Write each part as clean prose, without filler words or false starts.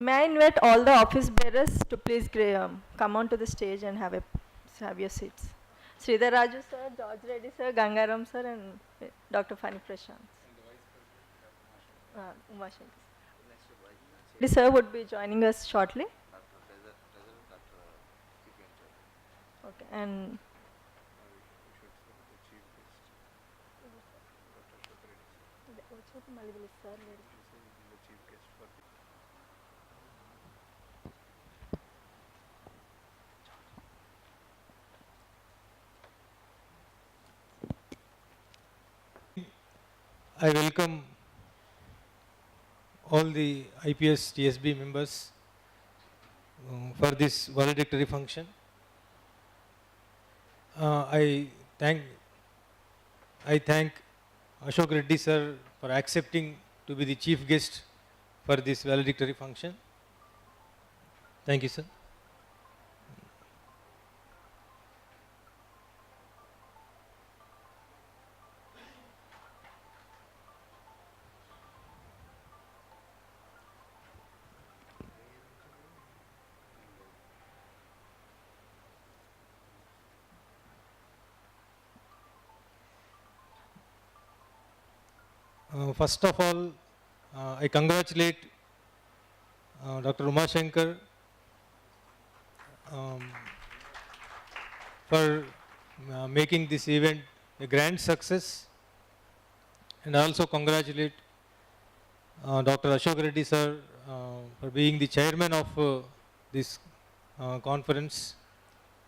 May I invite all the office bearers to please come onto the stage and have your seats. Sridhar Raju sir, George Reddy sir, Gangaram sir, and Dr. Fani Prashant. Uma Shankar. Reddy sir would be joining us shortly. Okay, and I welcome all the IPS TSB members for this valedictory function. I thank Ashok Reddy sir for accepting to be the chief guest for this valedictory function. Thank you, sir. First of all, I congratulate Dr. Uma Shankar um, for making this event a grand success, and I also congratulate Dr. Ashok Reddy sir for being the chairman of this conference,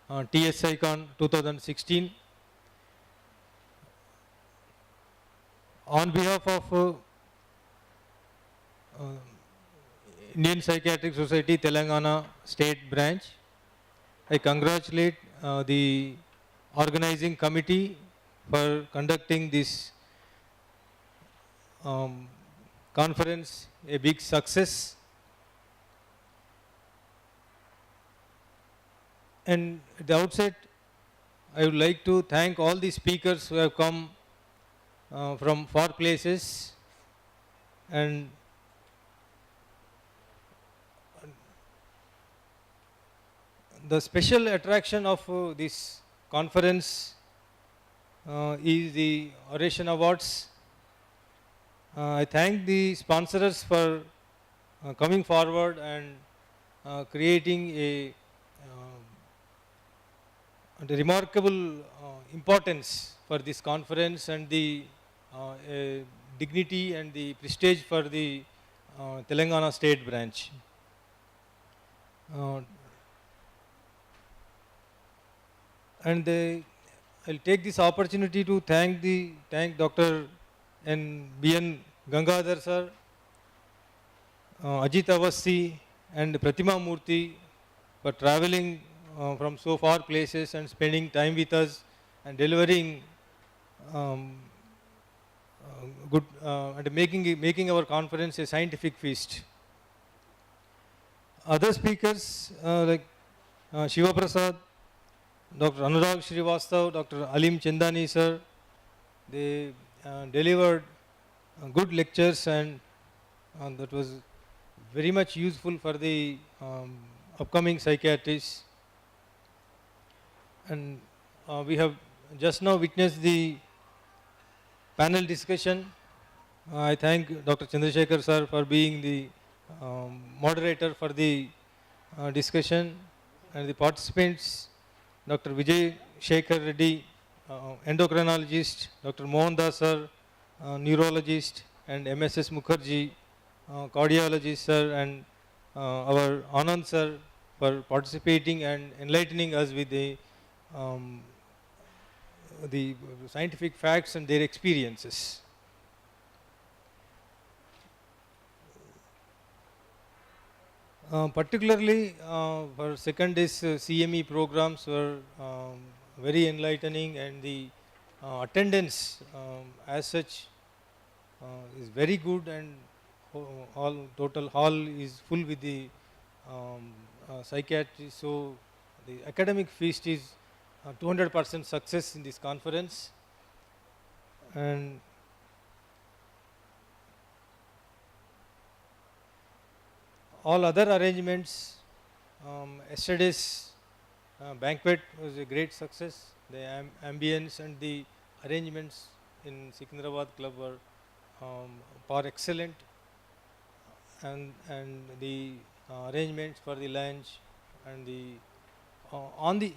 TSICon 2016. On behalf of uh, Indian Psychiatric Society Telangana State Branch, I congratulate the organizing committee for conducting this conference a big success. And at the outset, I would like to thank all the speakers who have come from far places, and the special attraction of this conference is the Oration Awards. I thank the sponsors for coming forward and creating a remarkable importance for this conference, and the dignity and the prestige for the Telangana State Branch. And I'll take this opportunity to thank Dr. B.N. Gangadhar sir, Ajit Avasthi and Pratima Murthy for traveling from so far places and spending time with us and delivering good and making our conference a scientific feast. Other speakers like Shiva Prasad, Dr. Anurag Srivastav, Dr. Alim Chandani sir, they delivered good lectures, and that was very much useful for the upcoming psychiatrists. And we have just now witnessed the panel discussion. I thank Dr. Chandrasekhar sir for being the moderator for the discussion, and the participants, Dr. Vijay Shekhar Reddy, endocrinologist, Dr. Mohan Das sir, neurologist, and MSS Mukherjee, cardiologist sir, and our Anand sir for participating and enlightening us with the scientific facts and their experiences. Particularly for second day's CME programs were very enlightening, and the attendance as such is very good, and total hall is full with the psychiatry. So the academic feast is 200% success in this conference. And all other arrangements, yesterday's banquet was a great success. The ambience and the arrangements in Secunderabad club were par excellent, and the arrangements for the lunch and the on the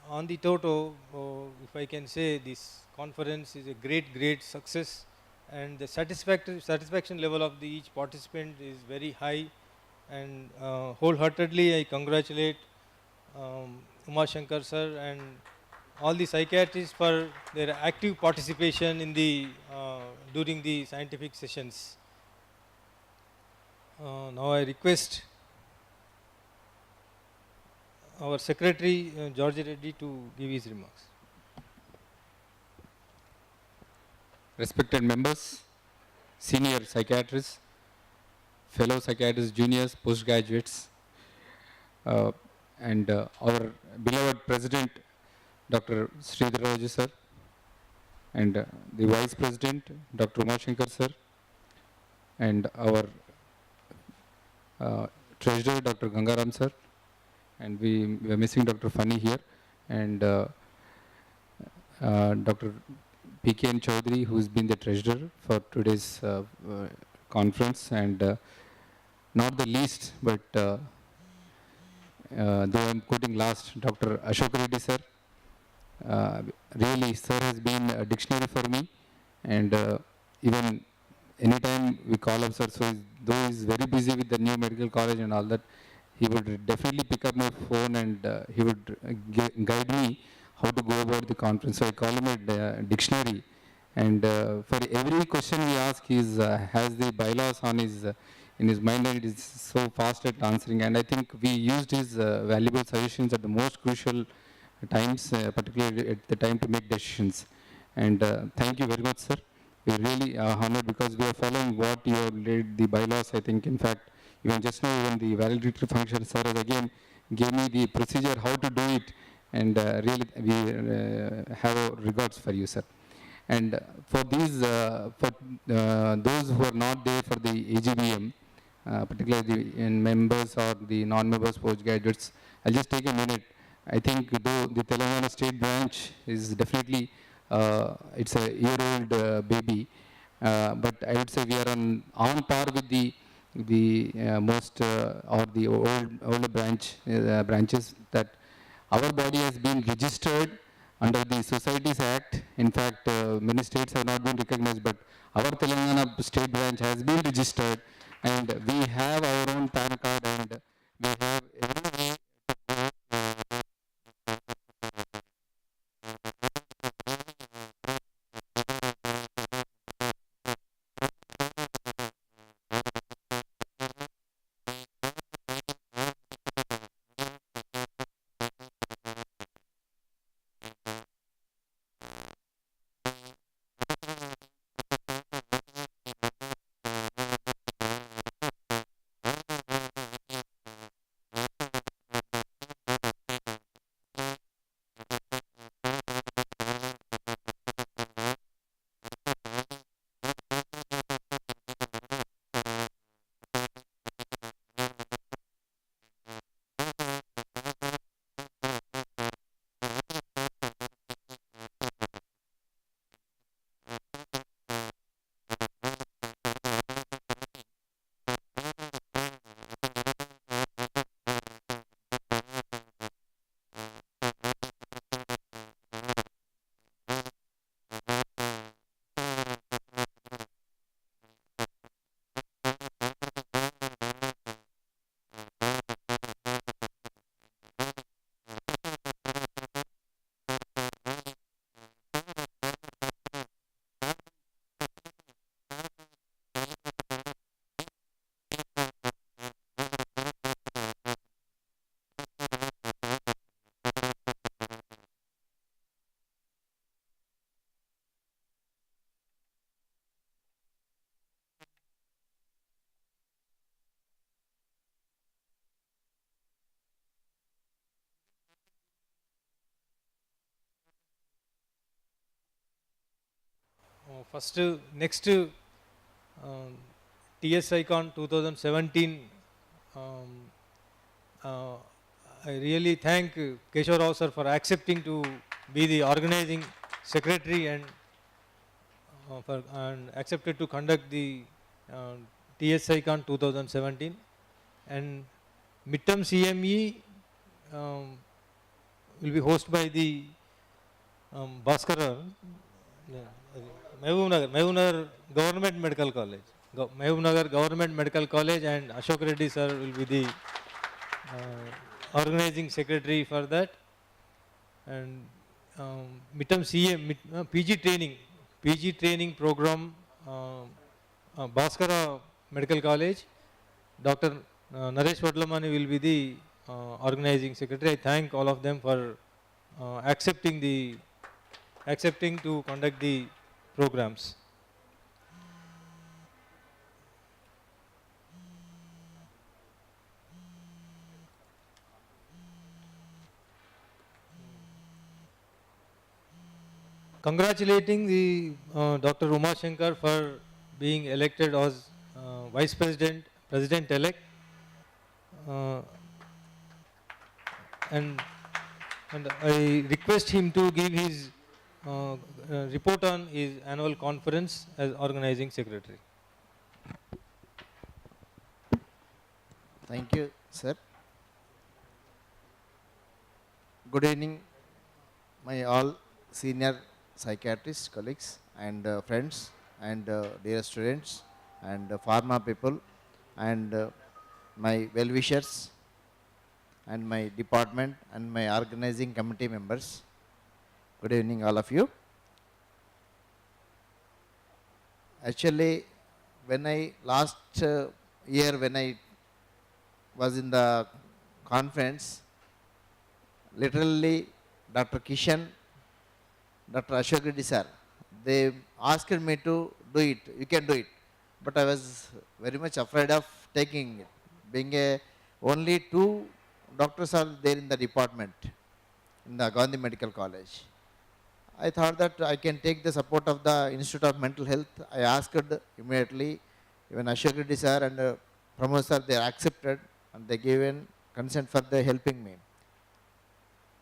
on the toto, if I can say, this conference is a great success, and the satisfaction level of the each participant is very high, and wholeheartedly I congratulate Uma Shankar sir and all the psychiatrists for their active participation in the during the scientific sessions. Now I request our secretary George Reddy to give his remarks. Respected members, senior psychiatrists, fellow psychiatrists, juniors, postgraduates, and our beloved President, Dr. Sridhar Raju sir, and the Vice President, Dr. Uma Shankar sir, and our Treasurer, Dr. Gangaram sir, and we are missing Dr. Fani here, and Dr. PKN Chaudhary, who's been the treasurer for today's conference, and not the least, but though I'm quoting last, Dr. Ashok Reddy sir. Really, sir has been a dictionary for me, and even anytime we call up sir, so though he's very busy with the new medical college and all that, he would definitely pick up my phone, and he would guide me how to go about the conference. So I call him a dictionary, and for every question we ask, he has the bylaws on his in his mind, and it is so fast at answering. And I think we used his valuable suggestions at the most crucial times, particularly at the time to make decisions. And thank you very much, sir. We're really honored because we are following what you have laid the bylaws. I think, in fact, even just now, even the valedictory function, sir has again gave me the procedure how to do it, and really we have regards for you, sir. And for these, for those who are not there for the AGBM, particularly the members or the non-members, postgraduates, I'll just take a minute. I think though the Telangana state branch is definitely, it's a year-old baby, but I would say we are on par with the most or the older branches, that our body has been registered under the Societies Act. In fact, many states have not been recognized, but our Telangana state branch has been registered, and we have our own PAN card, and we have every way to go. First, next TS Icon 2017 um, uh, I really thank Keshwar Rao sir for accepting to be the organizing secretary and accepted to conduct the uh, TS Icon 2017, and midterm CME um, will be hosted by the Bhaskara, Mehboob Nagar Government Medical College. Mehboob Nagar Government Medical College, and Ashok Reddy sir will be the organizing secretary for that. And midterm PG training program, Bhaskara Medical College. Dr. Naresh Vadlamani will be the organizing secretary. I thank all of them for accepting to conduct the programs. Congratulating the Dr. Uma Shankar for being elected as Vice President, President-elect, uh, and I request him to give his report on his annual conference as organizing secretary. Thank you, sir. Good evening, my all senior psychiatrists, colleagues, and friends, and dear students, and pharma people, and my well-wishers, and my department, and my organizing committee members. Good evening, all of you. Actually, when I last year, when I was in the conference, literally Dr. Kishan, Dr. Ashok Reddy sir, they asked me to do it, you can do it. But I was very much afraid of taking it, being only 2 doctors are there in the department, in the Gandhi Medical College. I thought that I can take the support of the Institute of Mental Health. I asked immediately, even Ashok Reddy sir and Pramod sir, they accepted and they given consent for the helping me.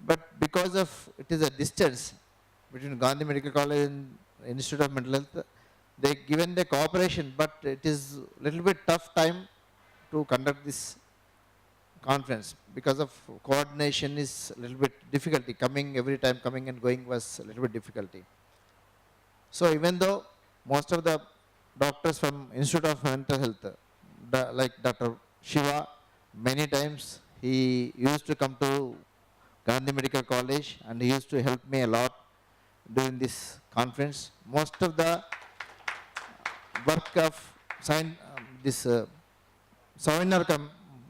But because of it is a distance between Gandhi Medical College and Institute of Mental Health, they given the cooperation, but it is little bit tough time to conduct this conference because of coordination is a little bit difficulty. Coming every time, coming and going was a little bit difficulty. So even though most of the doctors from Institute of Mental Health, like Dr. Shiva, many times he used to come to Gandhi Medical College and he used to help me a lot during this conference. Most of the work of this seminar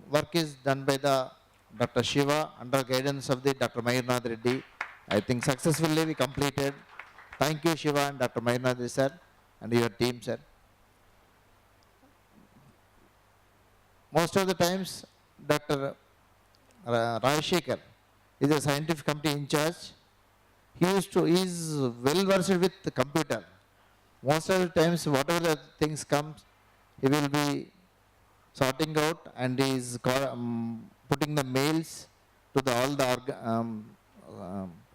work is done by the Dr. Shiva under guidance of the Dr. Mayurnath Reddy. I think successfully we completed. Thank you, Shiva and Dr. Mayurnath Reddy sir and your team, sir. Most of the times, Dr. Rajshekar is a scientific committee in charge. He is well versed with the computer. Most of the times, whatever the things comes, he will be sorting out and he is putting the mails to all the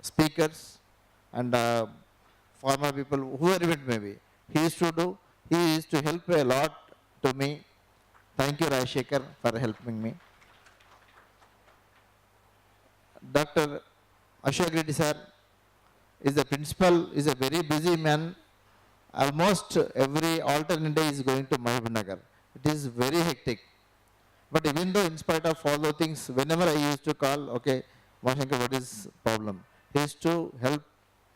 speakers and former people, whoever it may be. He used to help a lot to me. Thank you, Rajshekar, for helping me. Dr. Ashok Reddy sir is the principal, is a very busy man. Almost every alternate day is going to Mehboob Nagar. It is very hectic. But even though in spite of all those things, whenever I used to call, okay, Mashankar, what is problem? He used to help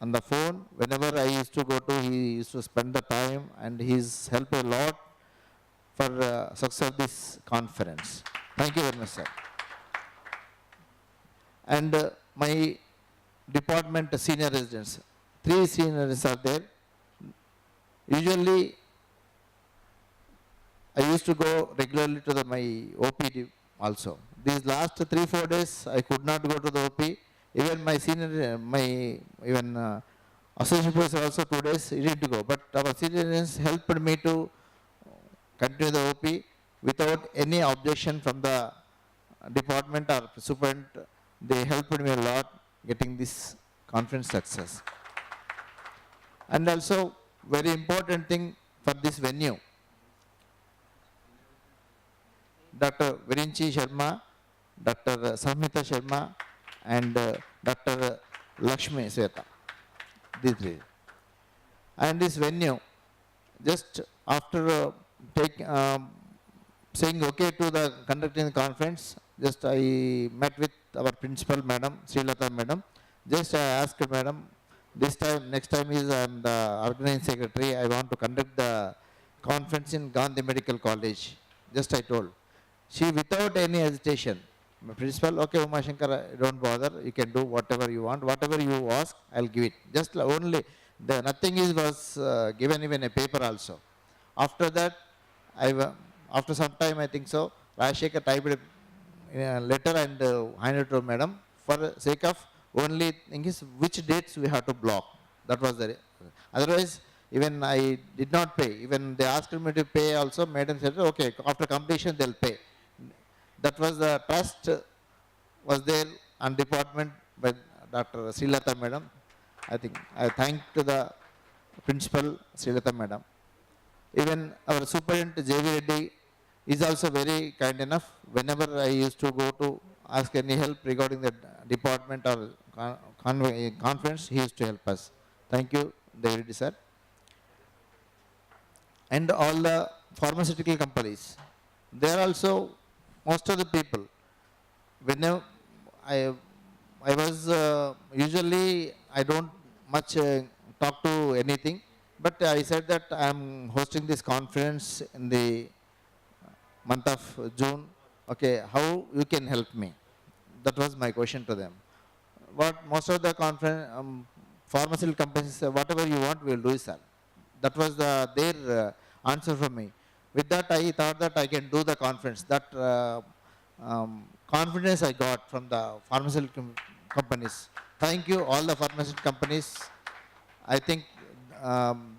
on the phone. Whenever I used to go to, he used to spend the time and he's helped a lot for success of this conference. Thank you very much, sir. And my department senior residents, 3 senior residents are there. Usually, I used to go regularly to my OPD also. These last 3-4 days, I could not go to the OP. Even my senior, associate professor also 2 days, he didn't go. But our seniors helped me to continue the OP. without any objection from the department or superintendent. They helped me a lot getting this conference success. And also very important thing for this venue, Dr. Virinchi Sharma, Dr. Samhita Sharma, and Dr. Lakshmi Sweta, these three. And this venue, just after saying okay to the conducting the conference, just I met with our principal madam, Srilata madam. Just I asked madam, this time, next time is I am the organizing secretary, I want to conduct the conference in Gandhi Medical College. Just I told. She without any hesitation, my principal, okay Uma Shankar, don't bother, you can do whatever you want, whatever you ask, I'll give it. Just only, nothing is was given even a paper also. After that, after some time I think so, Rajshekar typed a letter and handed to madam for the sake of only thing is which dates we have to block. That was the, otherwise even I did not pay. Even they asked me to pay also, madam said, okay, after completion they'll pay. That was the trust was there on department by Dr. Srilata madam. I think I thank to the principal Srilata madam. Even our superintendent J.V. Reddy is also very kind enough. Whenever I used to go to ask any help regarding the department or conference, he used to help us. Thank you, J.V. Reddy sir. And all the pharmaceutical companies, they are also most of the people. Whenever I was usually I don't much talk to anything, but I said that I am hosting this conference in the month of June. Okay, how you can help me? That was my question to them. What most of the conference pharmaceutical companies say, whatever you want, we will do, sir. That was their answer from me. With that, I thought that I can do the conference. That confidence I got from the pharmaceutical companies. Thank you, all the pharmaceutical companies. I think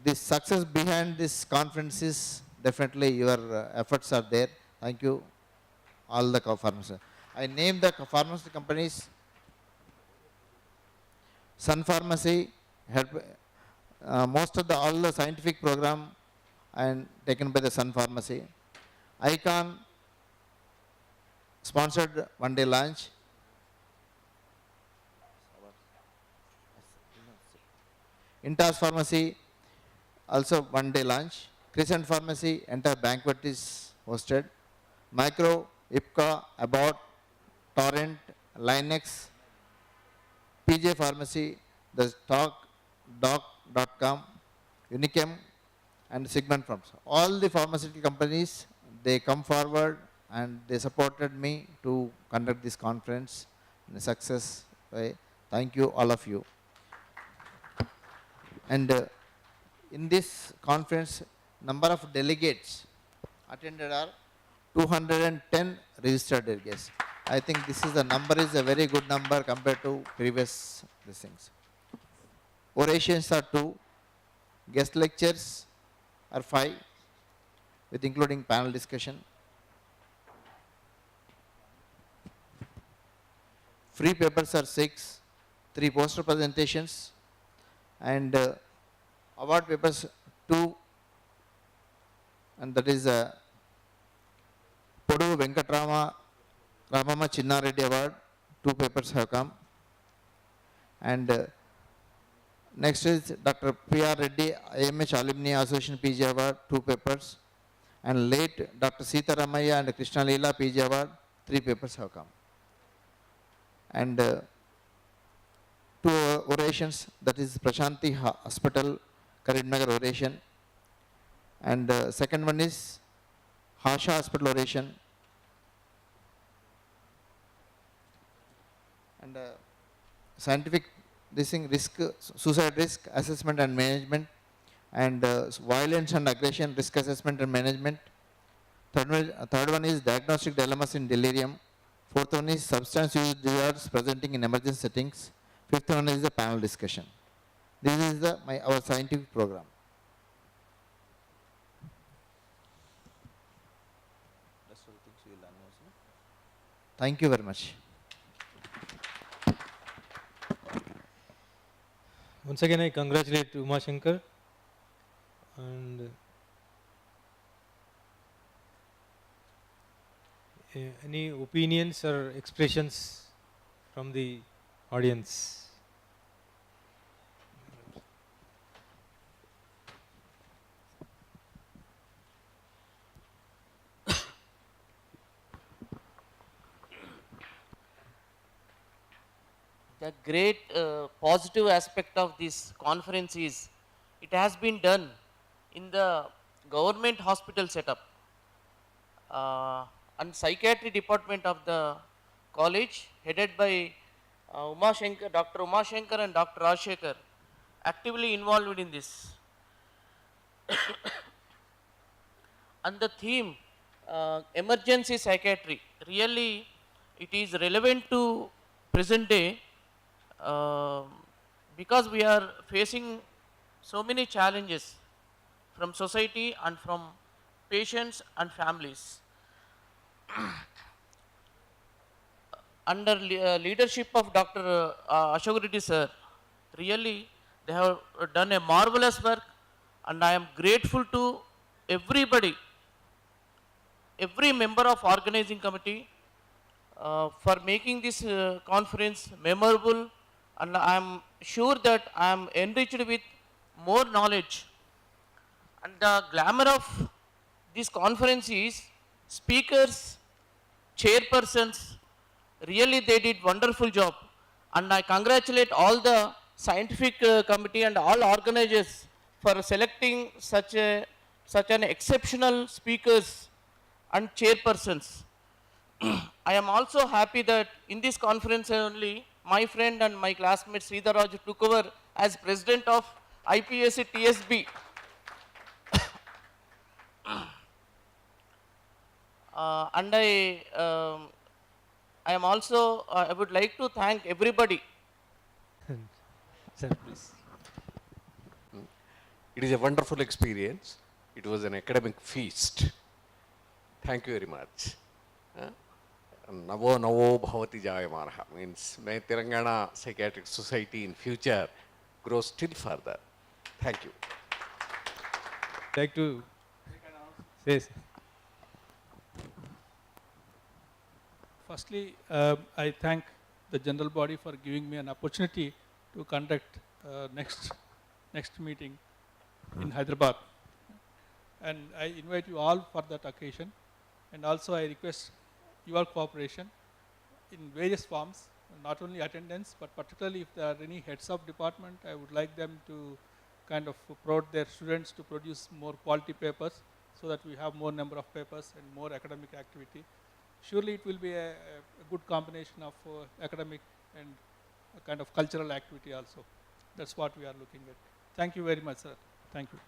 the success behind this conference is definitely your efforts are there. Thank you, all the pharmaceutical. I named the pharmaceutical companies. Sun Pharmacy help most of the all the scientific program and taken by the Sun Pharmacy. Icon sponsored one day lunch. Intas Pharmacy also one day lunch. Crescent Pharmacy entire banquet is hosted. Micro, IPCA, About, Torrent, Linex, PJ Pharmacy, the stock, doc.com, Unichem, and Sigmund Farms. All the pharmaceutical companies, they come forward and they supported me to conduct this conference in a success way. Thank you, all of you. And in this conference, number of delegates attended are 210 registered delegates. I think this is the number is a very good number compared to previous things. Orations are 2, guest lectures are 5, with including panel discussion. Free papers are 6, 3 poster presentations, and award papers 2, and that is Podu Venkatrama Ramama Chinna Reddy Award, 2 papers have come. And next is Dr. P.R. Reddy IMH Alumni Association PG Award, 2 papers. And late Dr. Sita Ramaya and Krishna Leela PG Award, 3 papers have come. And 2 orations, that is Prashanti Hospital, Karimnagar oration. And second one is Harsha Hospital oration. And scientific this thing, suicide risk assessment and management, and violence and aggression risk assessment and management. Third one is diagnostic dilemmas in delirium. Fourth one is substance use disorders presenting in emergency settings. Fifth one is the panel discussion. This is our scientific program. Thank you very much. Once again, I congratulate Uma Shankar and any opinions or expressions from the audience? The great positive aspect of this conference is it has been done in the government hospital setup and psychiatry department of the college headed by Dr. Uma Shankar and Dr. Rajshekhar actively involved in this. And the theme emergency psychiatry, really it is relevant to present day because we are facing so many challenges from society and from patients and families. Under leadership of Dr. Ashok Reddy sir, really they have done a marvelous work, and I am grateful to everybody, every member of organizing committee for making this conference memorable, and I am sure that I am enriched with more knowledge. And the glamour of this conference is speakers, chairpersons, really they did wonderful job, and I congratulate all the scientific committee and all organizers for selecting such an exceptional speakers and chairpersons. I am also happy that in this conference only my friend and my classmate Sridhar Raju took over as president of IPSC TSB. And I am also, I would like to thank everybody. Sir, please. It is a wonderful experience. It was an academic feast. Thank you very much. Navo Navo Bhavati Jayamanaha means may Telangana Psychiatric Society in future grow still further. Thank you. Like to say, Firstly, I thank the general body for giving me an opportunity to conduct next meeting in Hyderabad, and I invite you all for that occasion, and also I request your cooperation in various forms, not only attendance, but particularly if there are any heads of department, I would like them to kind of prod their students to produce more quality papers so that we have more number of papers and more academic activity. Surely it will be a good combination of academic and a kind of cultural activity also. That's what we are looking at. Thank you very much, sir. Thank you.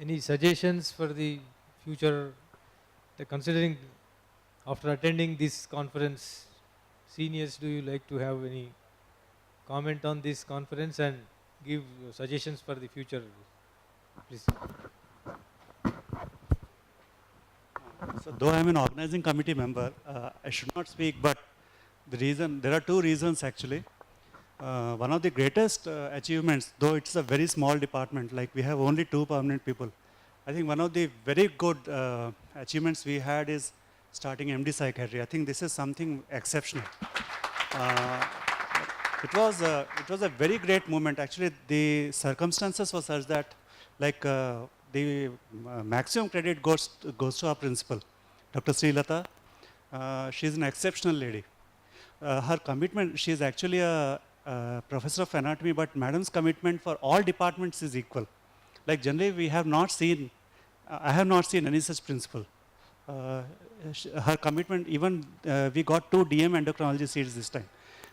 any suggestions for the future, considering after attending this conference, seniors, do you like to have any comment on this conference and give suggestions for the future, please? So though I am an organizing committee member, I should not speak, but there are two reasons actually. One of the greatest achievements, though it's a very small department, like we have only 2 permanent people, I think one of the very good achievements we had is starting MD Psychiatry. I think this is something exceptional. It was a very great moment. Actually, the circumstances were such that, like, the maximum credit goes to our principal, Dr. Srilata. She is an exceptional lady. Her commitment, she is actually a professor of anatomy, but madam's commitment for all departments is equal. Like generally we have not seen, I have not seen any such principal. Her commitment, even we got 2 DM endocrinology seats this time.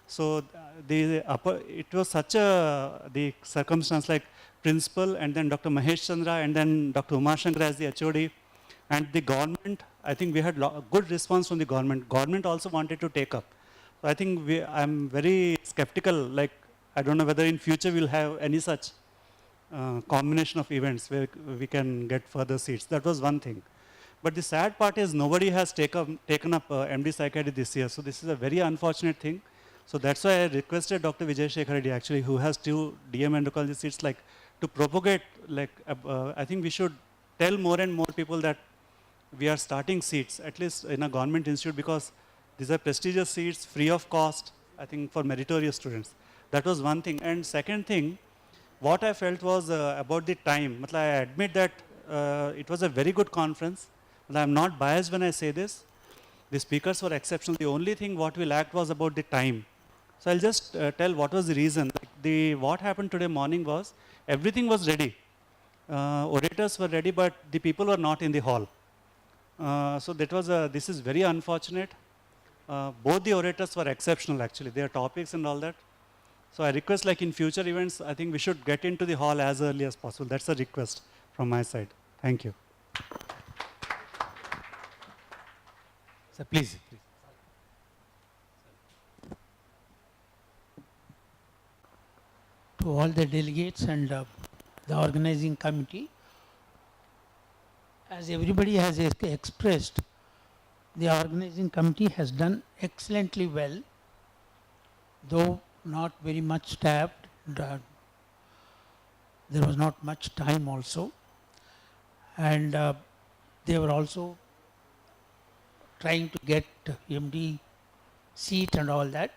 So it was such the circumstance, like principal and then Dr. Mahesh Chandra and then Dr. Uma Shankar as the HOD, and the government, I think we had good response from the government. Government also wanted to take up. So I think I'm very skeptical, like I don't know whether in future we'll have any such combination of events where we can get further seats. That was one thing. But the sad part is nobody has taken up MD Psychiatry this year. So this is a very unfortunate thing. So that's why I requested Dr. Vijay Shekhar Reddy, actually, who has 2 DM endocrinology seats, like to propagate, like I think we should tell more and more people that we are starting seats, at least in a government institute, because these are prestigious seats, free of cost, I think, for meritorious students. That was one thing. And second thing, what I felt was about the time. I admit that it was a very good conference. And I'm not biased when I say this. The speakers were exceptional. The only thing what we lacked was about the time. So I'll just tell what was the reason. What happened today morning was, everything was ready. Orators were ready, but the people were not in the hall. So this is very unfortunate. Both the orators were exceptional, actually, their topics and all that. So I request, like in future events, I think we should get into the hall as early as possible. That's a request from my side. Thank you. Sir, please. To all the delegates and the organizing committee, as everybody has expressed, the organizing committee has done excellently well, though not very much staffed. There was not much time also, and they were also trying to get MD seat and all that.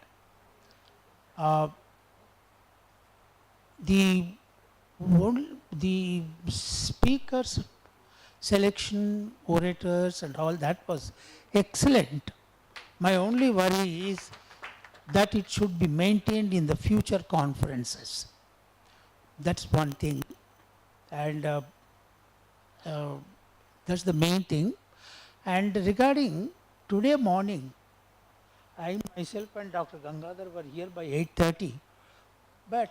The speakers selection, orators and all that was excellent. My only worry is that it should be maintained in the future conferences. That's one thing, and that's the main thing. And regarding today morning, I myself and Dr. Gangadhar were here by 8:30, but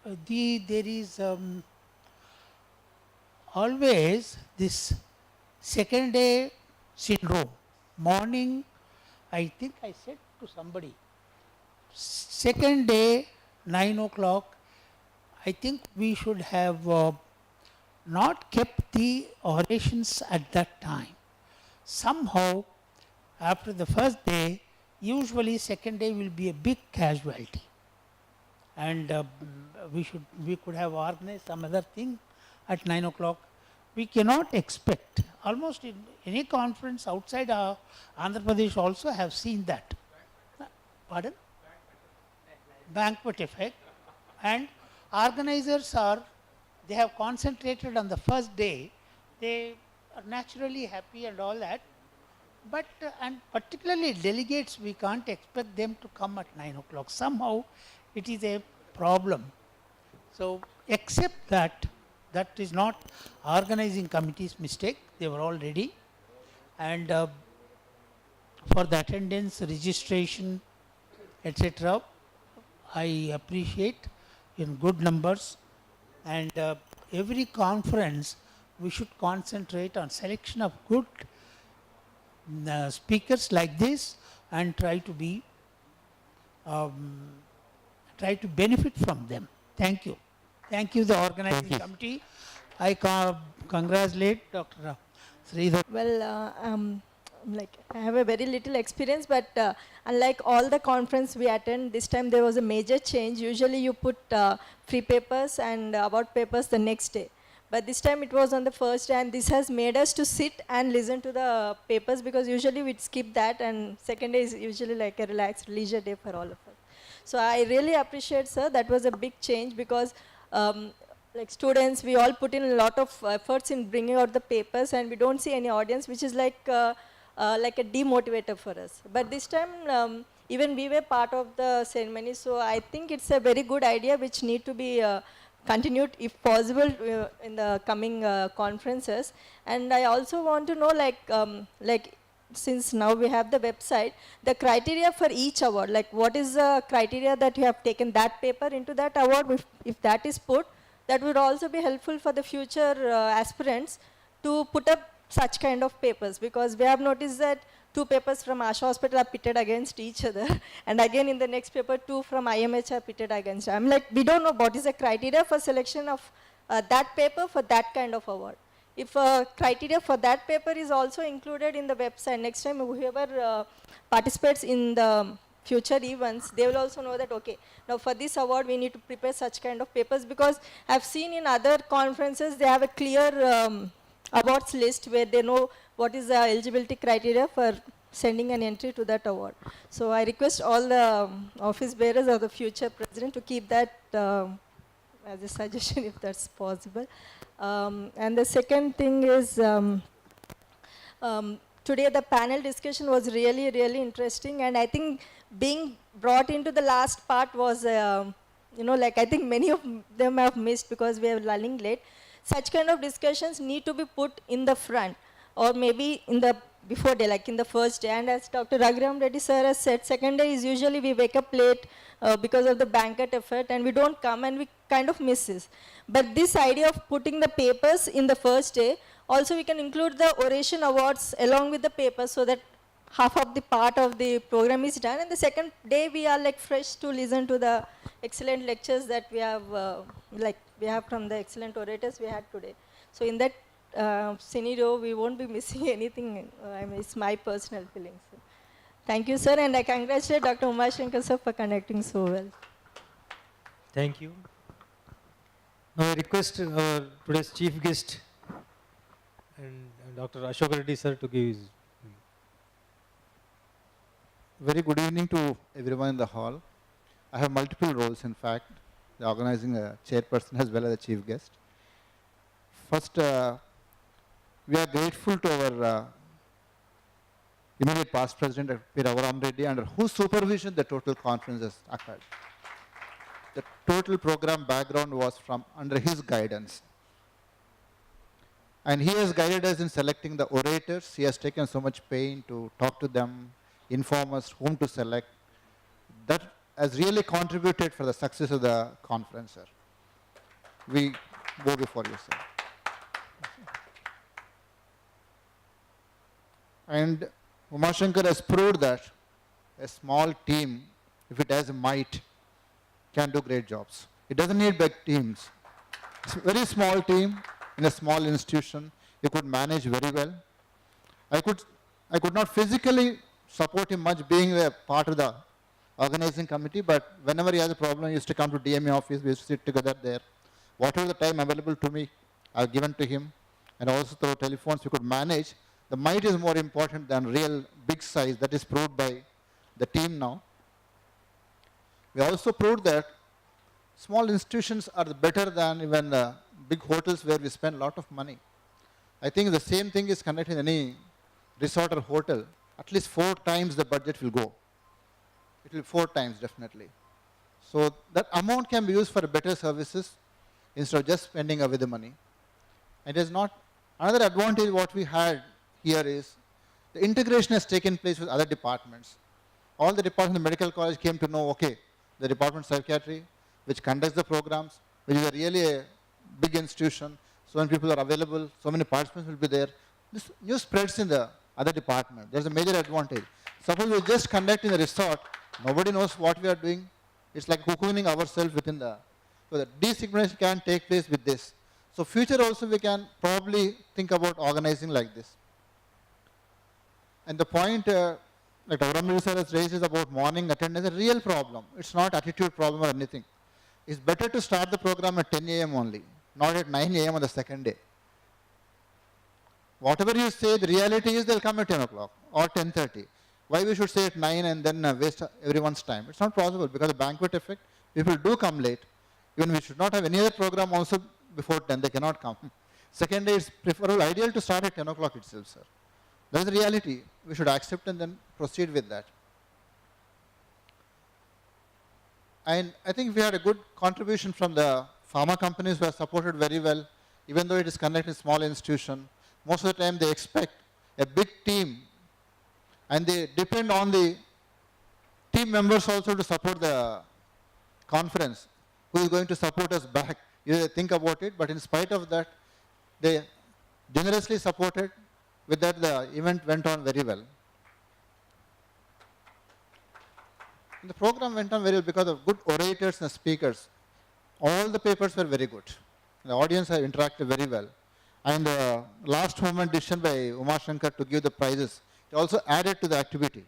there is always this second day syndrome. Morning, I think I said to somebody, second day, 9 o'clock, I think we should have not kept the orations at that time. Somehow, after the first day, usually second day will be a big casualty. And we could have organized some other thing at 9 o'clock. We cannot expect, almost in any conference outside Andhra Pradesh also have seen that. Pardon? Banquet effect. And organizers they have concentrated on the first day. They are naturally happy and all that. But, and particularly delegates, we can't expect them to come at 9 o'clock. Somehow it is a problem. So, except that, that is not organizing committee's mistake. They were all ready. And for the attendance, registration, etc., I appreciate in good numbers. And every conference, we should concentrate on selection of good speakers like this and try to benefit from them. Thank you. Thank you, the organizing committee. I congratulate Dr. Sridhar. Well, I have a very little experience, but unlike all the conference we attend, this time there was a major change. Usually you put free papers and about papers the next day. But this time it was on the first day, and this has made us to sit and listen to the papers, because usually we'd skip that, and second day is usually like a relaxed leisure day for all of us. So I really appreciate, sir, that was a big change, because like students, we all put in a lot of efforts in bringing out the papers, and we don't see any audience, which is like a demotivator for us. But this time, even we were part of the ceremony, so I think it's a very good idea which need to be continued if possible in the coming conferences. And I also want to know, like since now we have the website, the criteria for each award, like what is the criteria that you have taken that paper into that award? If that is put, that would also be helpful for the future aspirants to put up such kind of papers, because we have noticed that 2 papers from Asha Hospital are pitted against each other, and again in the next paper 2 from IMH are pitted against. I'm like, we don't know what is the criteria for selection of that paper for that kind of award. if criteria for that paper is also included in the website, next time whoever participates in the future events, they will also know that, okay, now for this award we need to prepare such kind of papers, because I've seen in other conferences they have a clear awards list where they know what is the eligibility criteria for sending an entry to that award. So I request all the office bearers or the future president to keep that as a suggestion if that's possible. And the second thing is, today the panel discussion was really, really interesting, and I think being brought into the last part was, like I think many of them have missed because we are running late. Such kind of discussions need to be put in the front, or maybe in the before day, like in the first day. And as Dr. Raghuram Reddy sir has said, second day is usually we wake up late because of the banquet effort, and we don't come and we kind of miss this. But this idea of putting the papers in the first day, also we can include the oration awards along with the papers, so that half of the part of the program is done, and the second day we are like fresh to listen to the excellent lectures that we have, we have from the excellent orators we had today. So in that scenario, we won't be missing anything. I mean, it's my personal feeling. So, thank you, sir, and I congratulate Dr. Umashankar sir for conducting so well. Thank you. Now I request our today's chief guest and Dr. Ashok Reddy sir to give his. Very good evening to everyone in the hall. I have multiple roles, in fact, the organizing chairperson as well as the chief guest. First, we are grateful to our immediate past president, P. Raghuram Reddy, under whose supervision the total conference has occurred. The total program background was from under his guidance. And he has guided us in selecting the orators. He has taken so much pain to talk to them, inform us whom to select. That has really contributed for the success of the conference, sir. We go before you, sir. And Umashankar has proved that a small team, if it has a might, can do great jobs. It doesn't need big teams. It's a very small team in a small institution. You could manage very well. I could not physically support him much being a part of the organizing committee, but whenever he has a problem, he used to come to DMA office, we used to sit together there. Whatever the time available to me, I've given to him, and also through telephones we could manage. The might is more important than real big size. That is proved by the team now. We also proved that small institutions are better than even big hotels where we spend a lot of money. I think the same thing is conducted in any resort or hotel. At least 4 times the budget will go. It will 4 times definitely. So that amount can be used for better services instead of just spending away the money. It is not, another advantage what we had here is the integration has taken place with other departments. All the departments of the medical college came to know, okay, the department of psychiatry, which conducts the programs, which is really a big institution, so many people are available, so many participants will be there. This news spreads in the other department. There's a major advantage. Suppose we just conduct in the resort, nobody knows what we are doing. It's like cocooning ourselves within the, so the desegmentation can take place with this. So future also we can probably think about organizing like this. And the point like Raghuram sir has raised is about morning attendance, a real problem. It's not attitude problem or anything. It's better to start the program at 10 a.m. only, not at 9 a.m. on the second day. Whatever you say, the reality is they'll come at 10 o'clock or 10:30. Why we should say at 9 and then waste everyone's time? It's not possible because of the banquet effect. People do come late. Even we should not have any other program also before 10. They cannot come. Second day, it's preferable, ideal to start at 10 o'clock itself, sir. That is the reality. We should accept and then proceed with that. And I think we had a good contribution from the pharma companies who have supported very well, even though it is conducted in a small institution. Most of the time they expect a big team and they depend on the team members also to support the conference. Who is going to support us back? You think about it, but in spite of that, they generously supported. With that, the event went on very well. And the program went on very well because of good orators and speakers. All the papers were very good. The audience have interacted very well. And the last moment decision by Uma Shankar to give the prizes, it also added to the activity.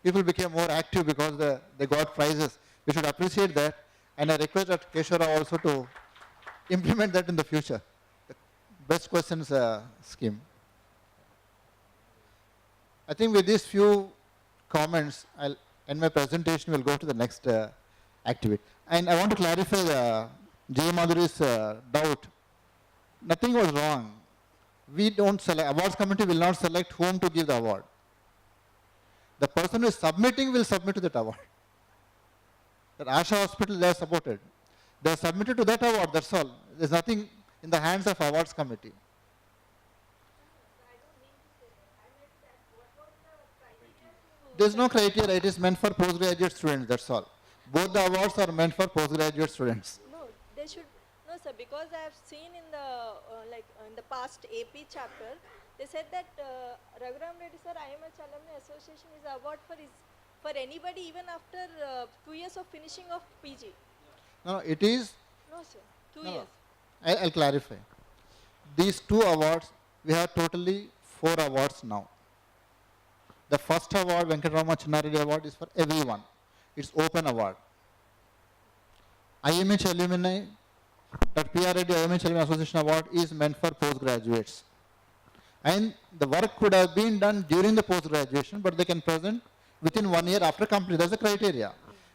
People became more active because they got prizes. We should appreciate that. And I request that Keshwara also to implement that in the future. The best questions scheme. I think with these few comments, I'll end my presentation. We'll go to the next activity. And I want to clarify J. Madhuri's doubt. Nothing was wrong. We don't select, awards committee will not select whom to give the award. The person who is submitting will submit to that award. That Asha Hospital, they are supported. They are submitted to that award, that's all. There's nothing in the hands of awards committee. There's no criteria, it is meant for postgraduate students, that's all. Both the awards are meant for postgraduate students. No, they should, no sir, because I have seen in the, in the past AP chapter, they said that Raghuram Reddy sir, IMH Alumni Association is award for anybody even after 2 years of finishing of PG. No, it is. No sir, 2 No, years. I'll clarify. These 2 awards, we have totally 4 awards now. The first award, Venkatarama Chinnareddy Award, is for everyone. It's open award. IMH Alumni, that PR Reddy IMH Alumni Association Award is meant for postgraduates. And the work could have been done during the post-graduation, but they can present within 1 year after completion. That's the criteria.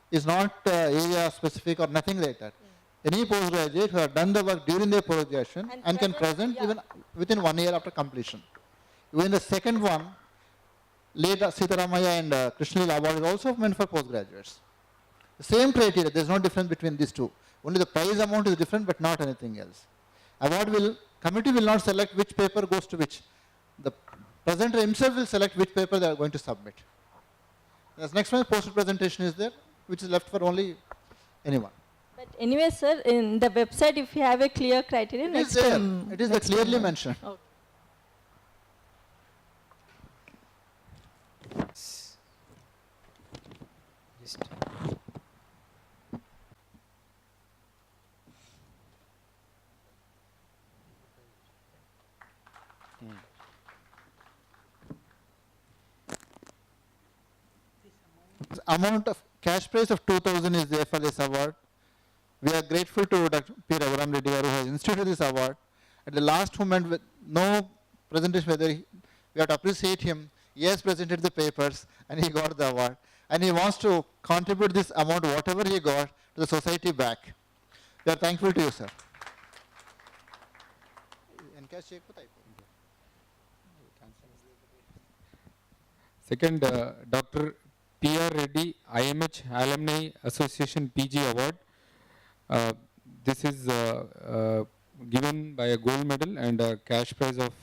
It's not area specific or nothing like that. Any postgraduate who have done the work during their post-graduation and can present even within 1 year after completion. Even the second one, late Sitaramaya and Krishnalila Award is also meant for postgraduates. The same criteria, there's no difference between these two. Only the prize amount is different, but not anything else. Committee will not select which paper goes to which. The presenter himself will select which paper they are going to submit. The next one, poster presentation is there, which is left for only anyone. But anyway sir, in the website if you have a clear criteria, It is there. It is clearly mentioned. Okay. Just Amount of cash prize of 2,000 is there for this award. We are grateful to Dr. P. Raghuram Reddy garu who has instituted this award. At the last moment, with no presentation, we have to appreciate him. He has presented the papers and he got the award. And he wants to contribute this amount, whatever he got, to the society back. We are thankful to you, sir. Second, Dr. P.R. Reddy IMH Alumni Association PG Award. This is given by a gold medal and a cash prize of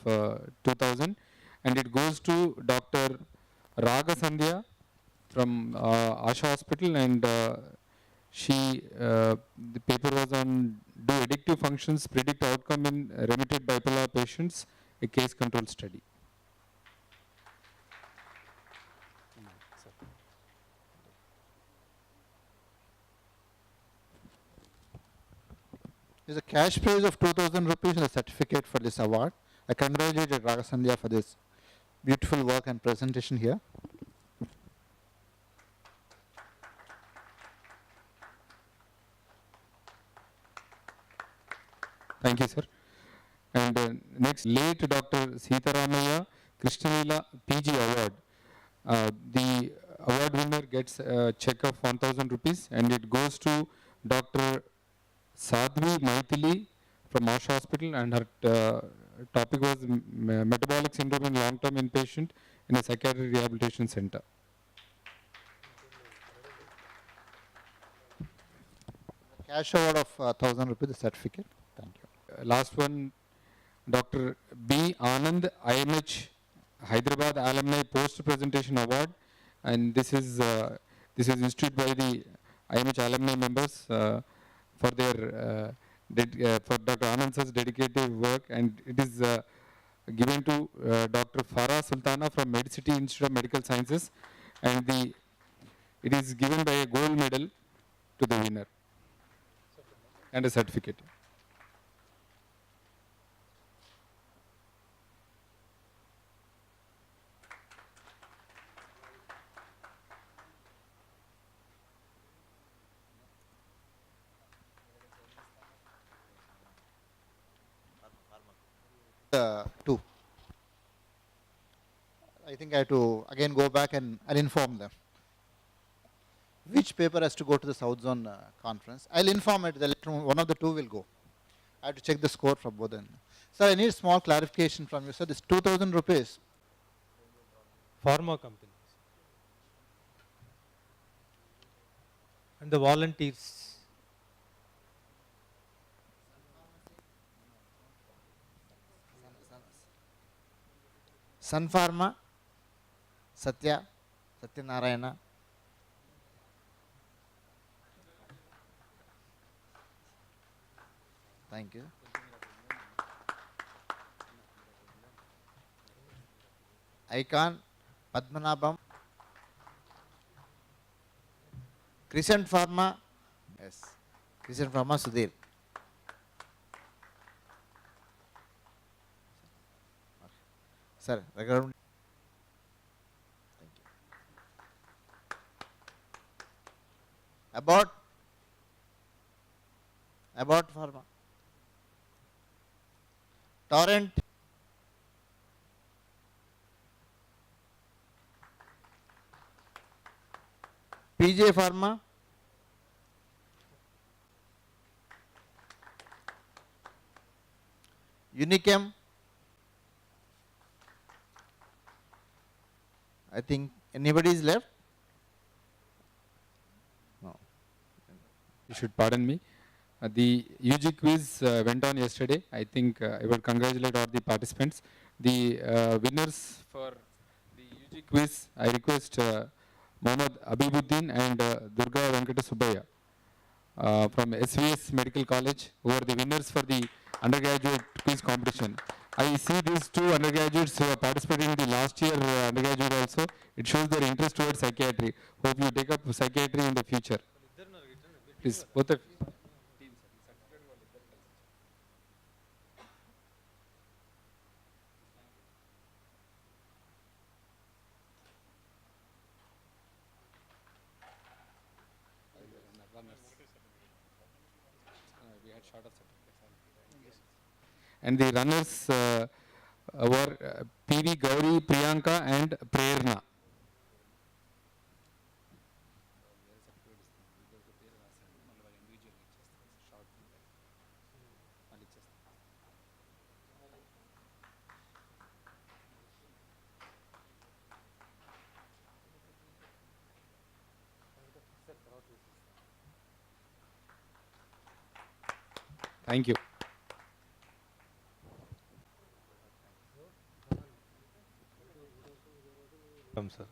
2,000, and it goes to Dr. Raga Sandhya from Asha Hospital, and the paper was on do addictive functions predict outcome in remitted bipolar patients, a case control study. There is a cash prize of 2,000 rupees and a certificate for this award. I congratulate Raga Sandhya for this beautiful work and presentation here. Thank you, sir. And next, late Dr. Sitaramaya Krishnalila PG Award. The award winner gets a check of 1,000 rupees, and it goes to Dr. Sadhvi Maithili from Asha Hospital, and her topic was metabolic syndrome in long-term inpatient in a psychiatric rehabilitation center. Cash award of 1,000 rupees, the certificate. Thank you. Last one, Dr. B. Anand IMH Hyderabad Alumni Post Presentation Award, and this is instituted by the IMH alumni members for their for Dr. Anand sir's dedicated work, and it is given to Dr. Farah Sultana from MedCity Institute of Medical Sciences, and it is given by a gold medal to the winner and a certificate. 2. I think I have to again go back and inform them. Which paper has to go to the South Zone conference? I'll inform it. One of the two will go. I have to check the score from both ends. Sir, I need small clarification from you. Sir, this 2,000 rupees. Pharma companies. And the volunteers. Sun Pharma, Satyanarayana. Thank you. Icon, Padmanabham. Crescent Pharma, yes. Crescent Pharma, Sudhir. Sir, record. Thank you. About Pharma. Torrent. PJ Pharma. Unichem. I think anybody is left? No. You should pardon me. The UG quiz went on yesterday. I think I would congratulate all the participants. The winners for the UG quiz, I request Mohammad Abibuddin and Durga Venkata Subbaya from SVS Medical College, who are the winners for the undergraduate quiz competition. I see these two undergraduates who are participating in the last year undergraduate also. It shows their interest towards psychiatry. Hope you take up psychiatry in the future. Please, both of you. And the runners were PV Gauri, Priyanka and Prerna. Thank you. Come, sir.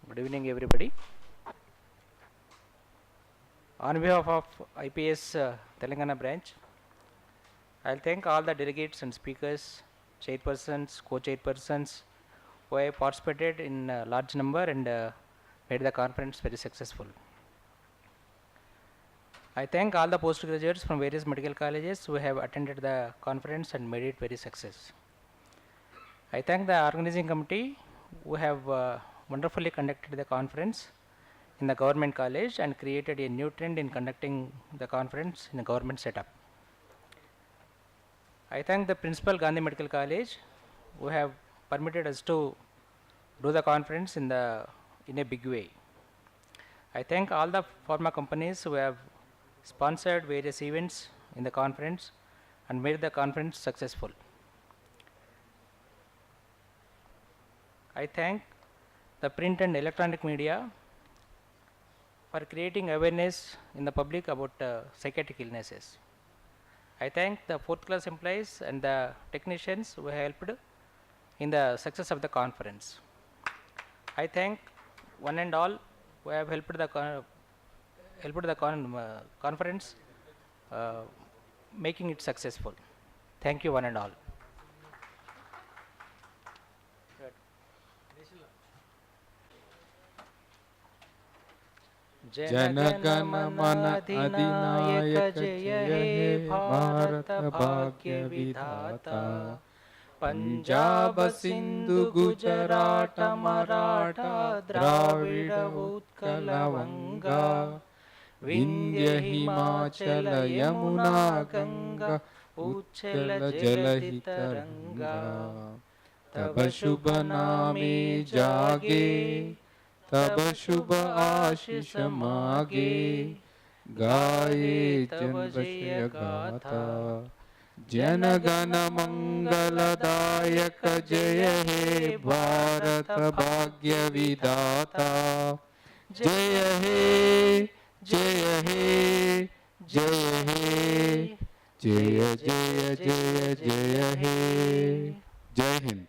Good evening, everybody. On behalf of IPS Telangana branch, I'll thank all the delegates and speakers, chairpersons, co-chairpersons who have participated in a large number and made the conference very successful. I thank all the postgraduates from various medical colleges who have attended the conference and made it very success. I thank the organizing committee who have wonderfully conducted the conference in the government college and created a new trend in conducting the conference in a government setup. I thank the principal Gandhi Medical College who have permitted us to do the conference in a big way. I thank all the pharma companies who have sponsored various events in the conference and made the conference successful. I thank the print and electronic media for creating awareness in the public about psychiatric illnesses. I thank the 4th class employees and the technicians who helped in the success of the conference. I thank one and all who have helped the conference making it successful. Thank you one and all. Janagana Adinayaka Jaya He Bharata Bhagya Vidhata Punjab Sindhu Gujarat Maratha Dravida Utkala Vanga Vindhya Himachal Yamuna Ganga उच्चल जलहि तरंगा तब शुभ नामे जागे तब शुभ आशीष मागे गाये जन जय गाथा जन गण मंगलदायक जय हे भारत भाग्य विधाता जय हे जय हे जय हे जय जय जय जय हे जय हिंद।